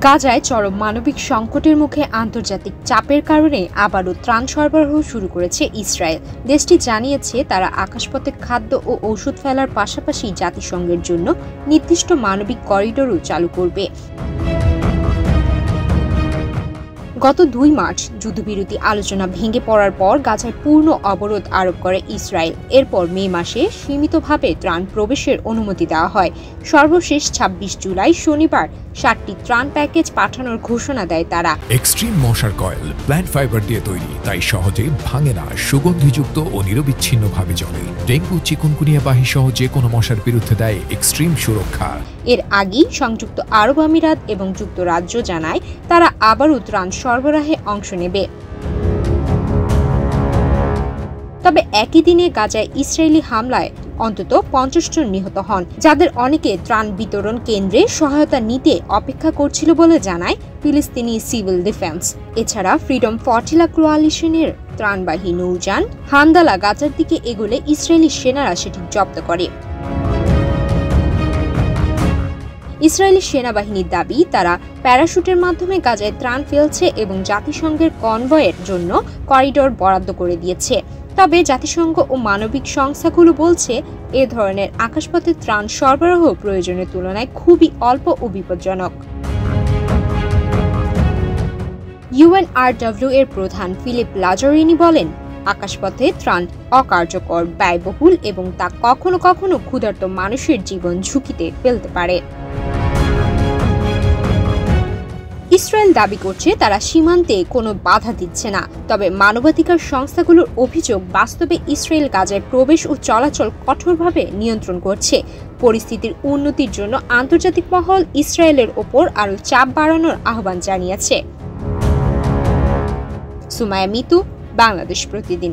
গাজায় চরম মানবিক সংকটের মুখে আন্তর্জাতিক চাপের কারণে আবারও ত্রাণ সরবরাহ শুরু করেছে ইসরায়েল। দেশটি জানিয়েছে তারা আকাশপথে খাদ্য ও ওষুধ ফেলার পাশাপাশি জাতিসংঘের জন্য নির্দিষ্ট মানবিক করিডোরও চালু করবে। গত ২ মার্চ যুদ্ধবিরতি আলোচনা ভেঙে পড়ার পর গাজায় পূর্ণ অবরোধ আরোপ করে ইসরায়েল। এরপর মে মাসে সীমিতভাবে ত্রাণ প্রবেশের অনুমতি দেওয়া হয়। সর্বশেষ ২৬ জুলাই শনিবার ৭টি ত্রাণ প্যাকেজ পাঠানোর ঘোষণা দেয় তারা। এক্সট্রিম মশার কয়েল প্ল্যান্ট ফাইবার দিয়ে তৈরি, তাই সহজে ভাঙে না, সুগন্ধিযুক্ত ও নিরবিচ্ছিন্নভাবে জ্বলে। ডেঙ্গু, চিকুনগুনিয়া বাহী সহ যে কোনো মশার বিরুদ্ধে দেয় এক্সট্রিম সুরক্ষা। এর আগেই সংযুক্ত আরব আমিরাত এবং যুক্তরাজ্য জানায় তারা আবারও ত্রাণ সরবরাহে অংশ নেবে। তবে একই দিনে গাজায় ইসরায়েলি হামলায় অন্তত ৫০ জন নিহত হন, যাদের অনেকে ত্রাণ বিতরণ কেন্দ্রে সহায়তা নিতে অপেক্ষা করছিল বলে জানায় ফিলিস্তিনি সিভিল ডিফেন্স। এছাড়া ফ্রিডম ফর্টিলা কোয়ালিশনের ত্রাণবাহী নৌযান হান্দালা গাজার দিকে এগোলে ইসরায়েলি সেনারা সেটি জব্দ করে। ইসরায়েলি সেনাবাহিনীর দাবি, তারা প্যারাশুটের মাধ্যমে গাজায় ত্রাণ ফেলছে এবং জাতিসংঘের কনভয়ের জন্য করিডোর বরাদ্দ করে দিয়েছে। তবে জাতিসংঘ ও মানবিক সংস্থাগুলো বলছে এ ধরনের আকাশপথে ত্রাণ সরবরাহ প্রয়োজনের তুলনায় খুবই অল্প ও বিপজ্জনক। ইউএনআরডব্লিউ এর প্রধান ফিলিপ লাজারিনি বলেন, আকাশপথে ত্রাণ অকার্যকর, ব্যয়বহুল এবং তা কখনো কখনো ক্ষুধার্ত মানুষের জীবন ঝুঁকিতে ফেলতে পারে। ইসরায়েল দাবি করছে তারা সীমান্তে কোনো বাধা দিচ্ছে না। তবে মানবাধিকার সংস্থাগুলোর অভিযোগ, বাস্তবে ইসরায়েল গাজায় প্রবেশ ও চলাচল কঠোরভাবে নিয়ন্ত্রণ করছে। পরিস্থিতির উন্নতির জন্য আন্তর্জাতিক মহল ইসরায়েলের ওপর আরও চাপ বাড়ানোর আহ্বান জানিয়েছে। সুমাইয়া মিতু, বাংলাদেশ প্রতিদিন।